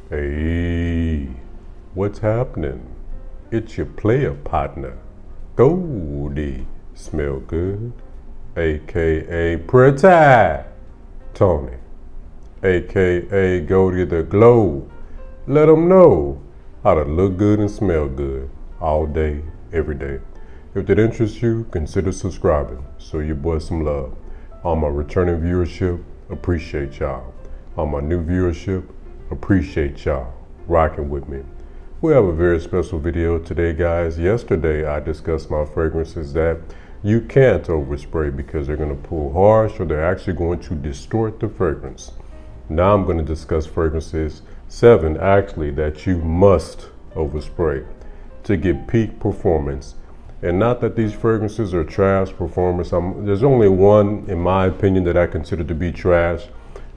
Hey, what's happening? It's your player partner, Goldie. Smell good, aka Pretty Tony, aka Goldie the Glow. Let 'em know how to look good and smell good all day, every day. If that interests you, consider subscribing. Show your boy some love. All my returning viewership, appreciate y'all. All my new viewership, appreciate y'all rocking with me. We have a very special video today, guys. Yesterday, I discussed my fragrances that you can't overspray because they're going to pull harsh or they're actually going to distort the fragrance. Now I'm going to discuss fragrances, 7 actually, that you must overspray to get peak performance. And not that these fragrances are trash performance. There's only one, in my opinion, that I consider to be trash,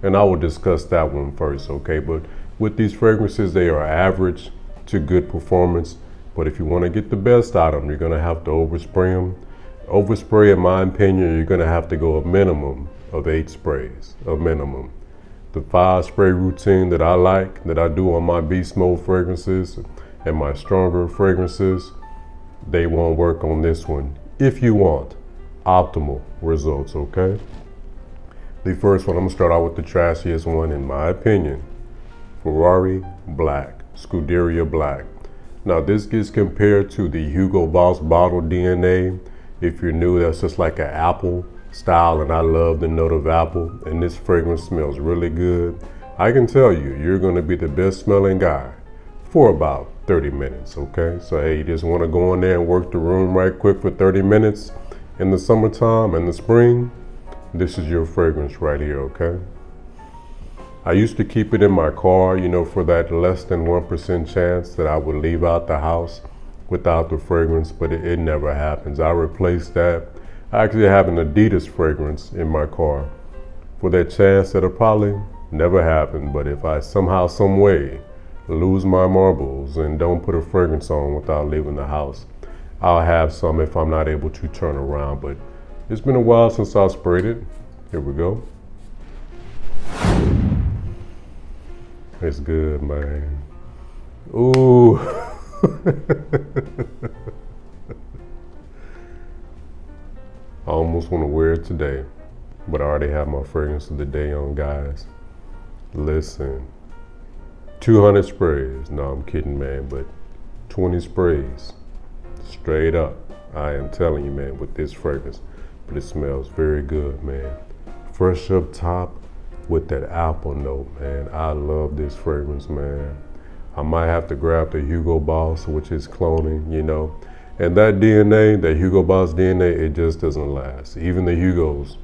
and I will discuss that one first, okay? But with these fragrances, they are average to good performance. But if you want to get the best out of them, you're going to have to overspray them. Overspray, in my opinion, you're going to have to go a minimum of 8 sprays, a minimum. The 5 spray routine that I like, that I do on my beast mode fragrances and my stronger fragrances, they won't work on this one if you want optimal results, okay? The first one, I'm gonna start out with the trashiest one in my opinion. Ferrari Black, Scuderia Black. Now this gets compared to the Hugo Boss Bottle DNA. If you're new, that's just like an apple style, and I love the note of apple, and this fragrance smells really good. I can tell you, you're gonna be the best smelling guy for about 30 minutes, okay? So hey, you just wanna go in there and work the room right quick for 30 minutes in the summertime and the spring, this is your fragrance right here, okay? I used to keep it in my car, you know, for that less than 1% chance that I would leave out the house without the fragrance, but it never happens. I replaced that. I actually have an Adidas fragrance in my car for that chance that'll probably never happen, but if I somehow, some way, lose my marbles and don't put a fragrance on without leaving the house, I'll have some if I'm not able to turn around. But it's been a while since I sprayed it. Here we go. It's good, man. Ooh. I almost want to wear it today, but I already have my fragrance of the day on, guys. Listen. 200 sprays, no I'm kidding, man, but 20 sprays, straight up, I am telling you, man, with this fragrance. But it smells very good, man. Fresh up top with that apple note, man. I love this fragrance, man. I might have to grab the Hugo Boss, which is cloning, you know. And that DNA, that Hugo Boss DNA, it just doesn't last. Even the Hugos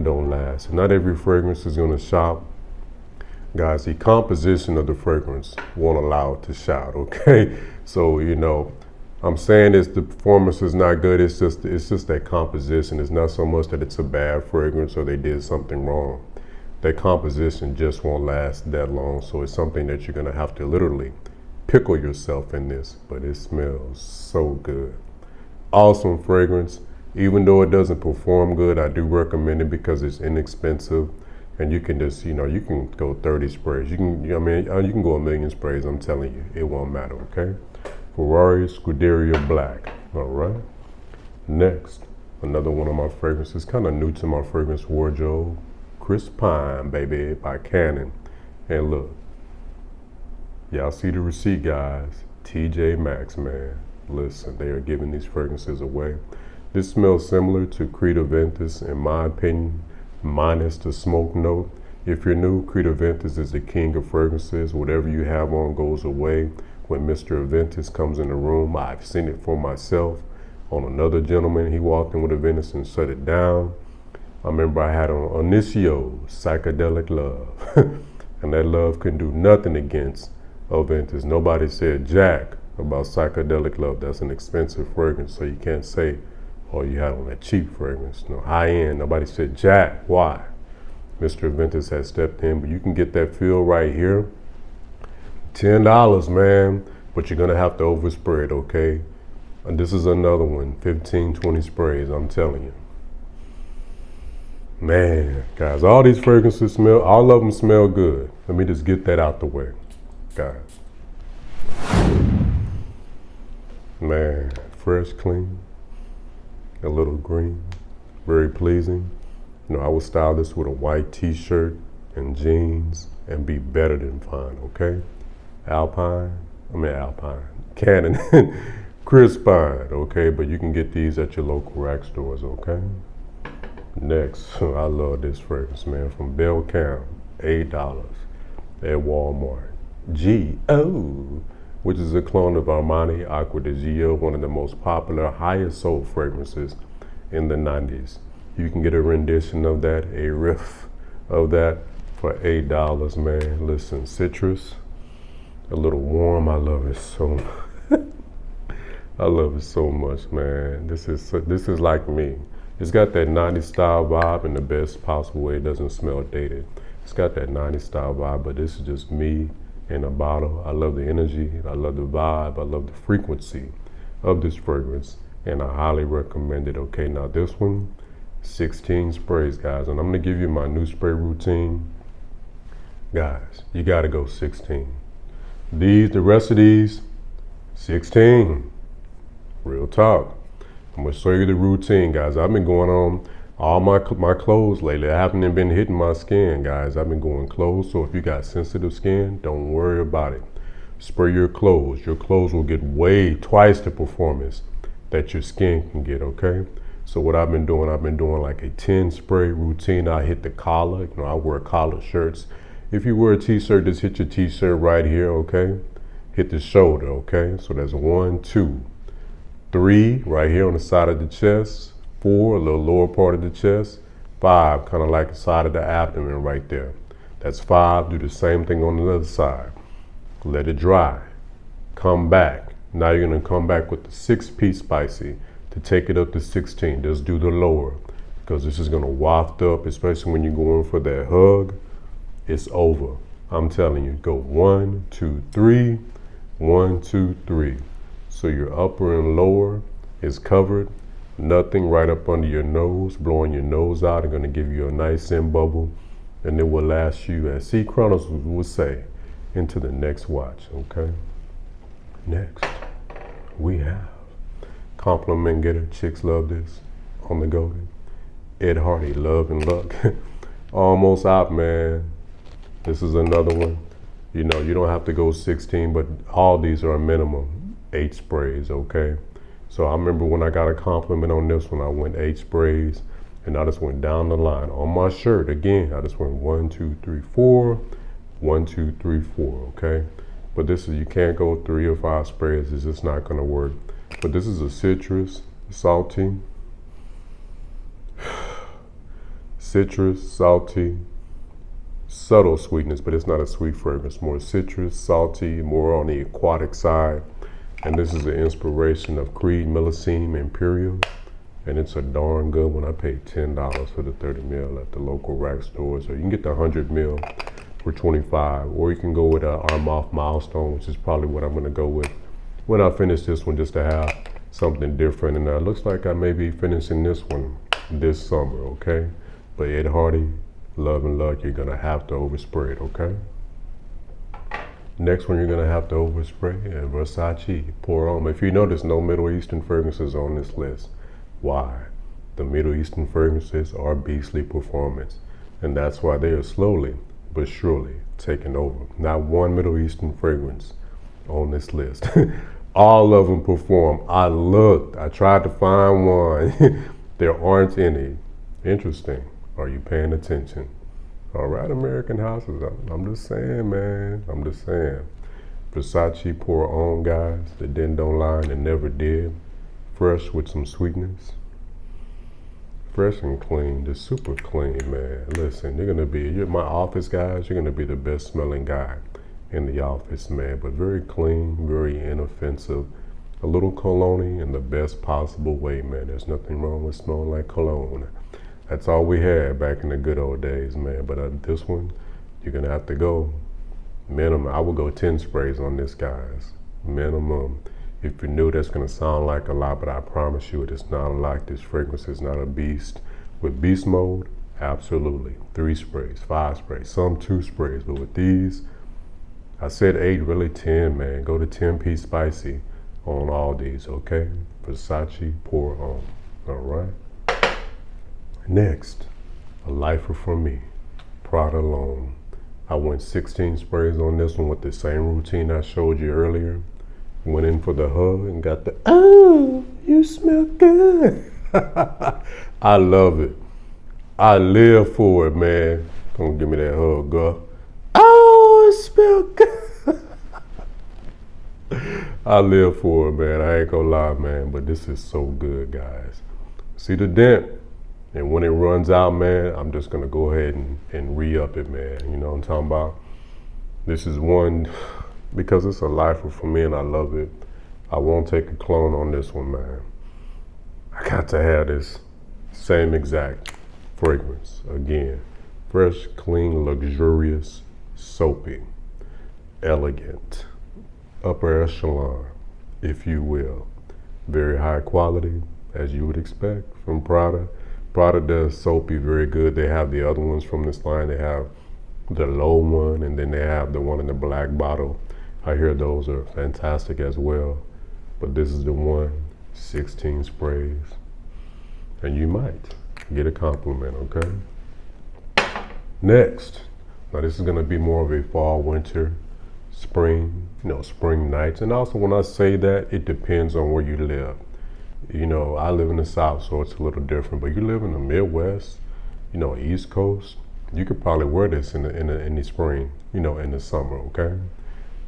don't last. Not every fragrance is gonna shop. Guys, the composition of the fragrance won't allow it to shout, okay? So, you know, I'm saying the performance is not good, it's just that composition. It's not so much that it's a bad fragrance or they did something wrong. That composition just won't last that long, so it's something that you're gonna have to literally pickle yourself in this, but it smells so good. Awesome fragrance. Even though it doesn't perform good, I do recommend it because it's inexpensive. And you can just, you know, you can go 30 sprays. You can, I mean, you can go 1,000,000 sprays. I'm telling you, it won't matter, okay? Ferrari Scuderia Black, all right? Next, another one of my fragrances, kind of new to my fragrance wardrobe, Crisp Pine, baby, by Canon. And look, y'all see the receipt, guys. TJ Maxx, man. Listen, they are giving these fragrances away. This smells similar to Creed Aventus, in my opinion, minus the smoke note. If you're new, Creed Aventus is the king of fragrances. Whatever you have on goes away when Mr. Aventus comes in the room. I've seen it for myself on another gentleman. He walked in with Aventus and shut it down. I remember I had on Onicio, Psychedelic Love. And that love couldn't do nothing against Aventus. Nobody said jack about Psychedelic Love. That's an expensive fragrance, so you can't say, oh, you had on that cheap fragrance. No, high end. Nobody said jack. Why? Mr. Aventus has stepped in, but you can get that feel right here. $10, man, but you're gonna have to overspray it, okay? And this is another one, 15, 20 sprays, I'm telling you. Man, guys, all these fragrances smell, all of them smell good. Let me just get that out the way. guys. Man, fresh, clean, a little green, very pleasing. You know, I would style this with a white t-shirt and jeans and be better than fine, okay? Alpine, Canon, Crispine, okay? But you can get these at your local rack stores, okay? Next, I love this fragrance, man, from Bellcam, $8 at Walmart. G.O., which is a clone of Armani Aqua di Gio, one of the most popular, highest sold fragrances in the 90s. You can get a rendition of that, a riff of that for $8, man. Listen, citrus, a little warm. I love it so I love it so much, man. This is like me. It's got that 90s style vibe in the best possible way. It doesn't smell dated. It's got that 90s style vibe, but this is just me in a bottle. I love the energy, I love the vibe, I love the frequency of this fragrance, and I highly recommend it. Okay, now this one, 16 sprays, guys, and I'm gonna give you my new spray routine. Guys, you gotta go 16. The rest of these, 16. Real talk. I'm gonna show you the routine, guys. I've been going on all my clothes lately. I haven't even been hitting my skin, guys. I've been going clothes, so if you got sensitive skin, don't worry about it. Spray your clothes. Your clothes will get twice the performance that your skin can get, okay? So what I've been doing like a 10 spray routine. I hit the collar. You know, I wear collar shirts. If you wear a t-shirt, just hit your t-shirt right here, okay? Hit the shoulder, okay? So that's 1, 2, 3 right here on the side of the chest. 4, a little lower part of the chest. 5, kind of like the side of the abdomen right there. That's 5. Do the same thing on the other side. Let it dry. Come back. Now you're gonna come back with the 6-piece spicy to take it up to 16. Just do the lower, because this is gonna waft up, especially when you're going for that hug. It's over. I'm telling you, go 1, 2, 3, 1, 2, 3. So your upper and lower is covered. Nothing right up under your nose, blowing your nose out, and gonna give you a nice in bubble, and it will last you, as C. Chronicles would say, into the next watch, okay? Next, we have Compliment Getter. Chicks love this. On the go. Ed Hardy, Love and Luck. Almost out, man. This is another one. You know, you don't have to go 16, but all these are a minimum 8 sprays, okay? So I remember when I got a compliment on this one, I went 8 sprays, and I just went down the line. On my shirt, again, I just went 1, 2, 3, 4, 1, 2, 3, 4, okay? But this is, you can't go 3 or 5 sprays, it's just not gonna work. But this is a citrus, salty, subtle sweetness, but it's not a sweet fragrance. More citrus, salty, more on the aquatic side. And this is the inspiration of Creed Millesime Imperial. And it's a darn good one. I paid $10 for the 30 ml at the local rack stores. Or you can get the 100 ml for $25. Or you can go with our Moth Milestone, which is probably what I'm gonna go with when I finish this one, just to have something different. And it looks like I may be finishing this one this summer, okay? But Ed Hardy, Love and Luck, you're gonna have to overspray it, okay? Next one you're gonna have to overspray is Versace Pour Homme. If you notice, no Middle Eastern fragrances on this list. Why? The Middle Eastern fragrances are beastly performance, and that's why they are slowly but surely taking over. Not one Middle Eastern fragrance on this list. All of them perform. I looked, I tried to find one. There aren't any. Interesting. Are you paying attention? All right, American houses, I'm just saying, man. I'm just saying. Versace Pour Homme, guys, that don't lie and never did. Fresh with some sweetness. Fresh and clean, just super clean, man. Listen, you're my office guys, you're gonna be the best smelling guy in the office, man. But very clean, very inoffensive. A little cologne in the best possible way, man. There's nothing wrong with smelling like cologne. That's all we had back in the good old days, man. But this one, you're gonna have to go minimum. I would go 10 sprays on this, guys. Minimum. If you're new, that's gonna sound like a lot, but I promise you it is not a lot. This fragrance is not a beast. With beast mode, absolutely. 3 sprays, 5 sprays, some 2 sprays. But with these, I said 8, really 10, man. Go to 10-piece spicy on all these, okay? Versace pour on, all right? Next, a lifer for me, Prada L'Homme. I went 16 sprays on this one with the same routine I showed you earlier. Went in for the hug and got the, oh, you smell good. I love it. I live for it, man. Don't give me that hug, girl. Oh, it smell good. I live for it, man. I ain't gonna lie, man, but this is so good, guys. See the dent? And when it runs out, man, I'm just gonna go ahead and re-up it, man. You know what I'm talking about? This is one, because it's a lifer for me and I love it. I won't take a clone on this one, man. I got to have this same exact fragrance again. Fresh, clean, luxurious, soapy, elegant, upper echelon, if you will. Very high quality, as you would expect from Prada. Prada does soapy very good. They have the other ones from this line. They have the low one, and then they have the one in the black bottle. I hear those are fantastic as well. But this is the one, 16 sprays. And you might get a compliment, okay? Next, now this is gonna be more of a fall, winter, spring, spring nights. And also when I say that, it depends on where you live. You know, I live in the South, so it's a little different, but you live in the Midwest, East Coast, you could probably wear this in the spring, in the summer, okay?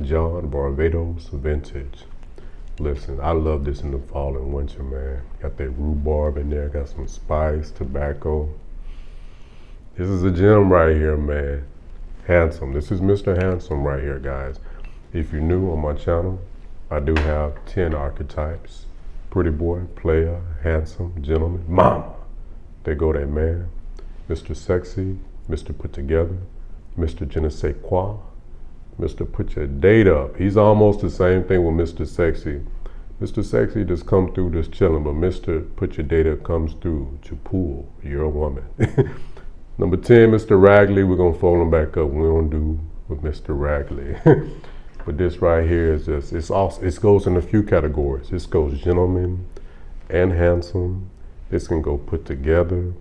John Varvatos Vintage. Listen, I love this in the fall and winter, man. Got that rhubarb in there, got some spice, tobacco. This is a gem right here, man. Handsome. This is Mr. Handsome right here, guys. If you're new on my channel, I do have 10 archetypes. Pretty boy, player, handsome, gentleman, mama. There go that man. Mr. Sexy, Mr. Put Together, Mr. Je ne sais quoi, Mr. Put Your Date Up. He's almost the same thing with Mr. Sexy. Mr. Sexy just come through just chilling, but Mr. Put Your Date Up comes through to pull. You're a woman. Number 10, Mr. Ragley. We're gonna fold him back up. We don't do with Mr. Ragley. But this right here is just, it goes in a few categories. This goes gentleman and handsome. This can go put together.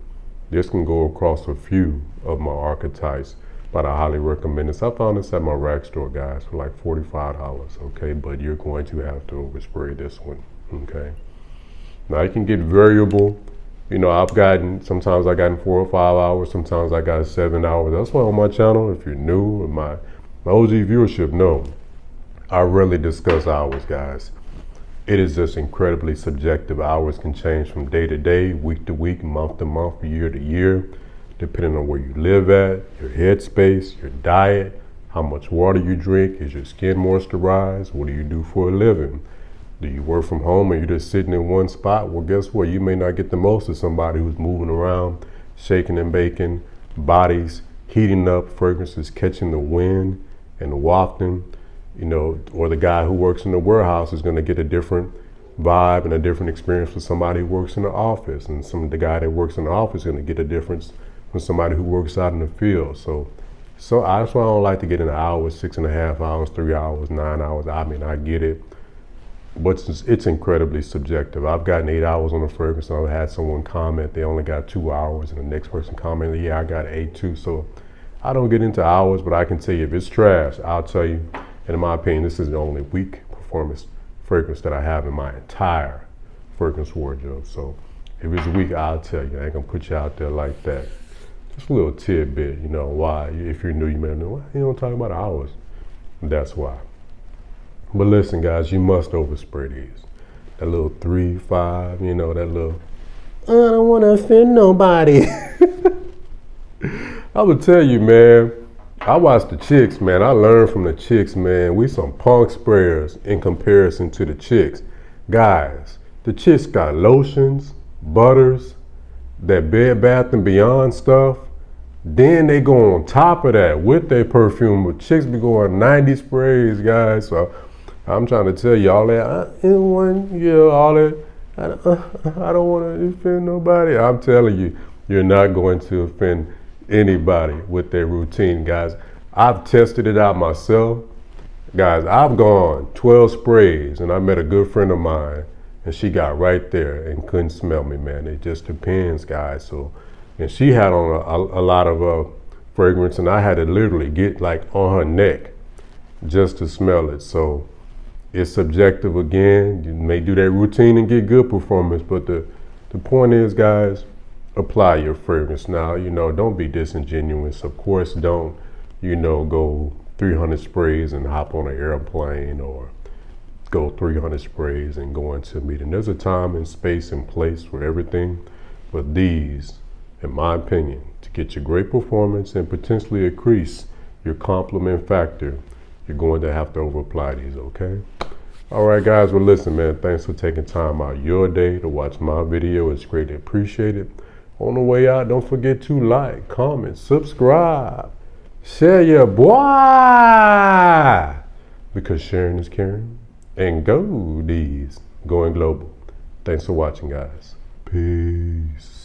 This can go across a few of my archetypes, but I highly recommend this. I found this at my rack store, guys, for like $45, okay? But you're going to have to overspray this one, okay? Now it can get variable. Sometimes I gotten 4 or 5 hours, sometimes I got 7 hours. That's why on my channel, if you're new, or my OG viewership, no. I rarely discuss hours, guys. It is just incredibly subjective. Hours can change from day to day, week to week, month to month, year to year, depending on where you live at, your headspace, your diet, how much water you drink, is your skin moisturized, what do you do for a living? Do you work from home or you're just sitting in one spot? Well, guess what? You may not get the most of somebody who's moving around, shaking and baking, bodies heating up, fragrances catching the wind and wafting. Or the guy who works in the warehouse is going to get a different vibe and a different experience from somebody who works in the office. And the guy that works in the office is going to get a difference from somebody who works out in the field. So that's why I don't like to get into hours, 6.5 hours, 3 hours, 9 hours. I mean, I get it, but it's incredibly subjective. I've gotten 8 hours on a fragrance, and I've had someone comment they only got 2 hours, and the next person commented, yeah, I got 8 too. So I don't get into hours, but I can tell you if it's trash, I'll tell you. And in my opinion, this is the only weak performance fragrance that I have in my entire fragrance wardrobe. So if it's weak, I'll tell you. I ain't gonna put you out there like that. Just a little tidbit, why. If you're new, you may know, why you don't talk about hours. That's why. But listen, guys, you must overspray these. That little 3, 5, that little, I don't want to offend nobody. I would tell you, man, I watch the chicks, man. I learn from the chicks, man. We some punk sprayers in comparison to the chicks. Guys, the chicks got lotions, butters, that Bed Bath & Beyond stuff. Then they go on top of that with their perfume. But chicks be going 90 sprays, guys. So I'm trying to tell you all that. All that. I don't want to offend nobody. I'm telling you, you're not going to offend anybody with their routine, guys. I've tested it out myself. Guys, I've gone 12 sprays, and I met a good friend of mine, and she got right there and couldn't smell me, man. It just depends, guys. So, and she had on a lot of fragrance, and I had to literally get like on her neck just to smell it. So it's subjective again. You may do that routine and get good performance, but the point is, guys, apply your fragrance. Now, don't be disingenuous. Of course, don't, go 300 sprays and hop on an airplane, or go 300 sprays and go into a meeting. There's a time and space and place for everything, but these, in my opinion, to get your great performance and potentially increase your compliment factor, you're going to have to over-apply these, okay? All right, guys, well, listen, man, thanks for taking time out your day to watch my video. It's greatly appreciated. On the way out, don't forget to like, comment, subscribe, share your boy, because sharing is caring, and go these, going global. Thanks for watching, guys. Peace.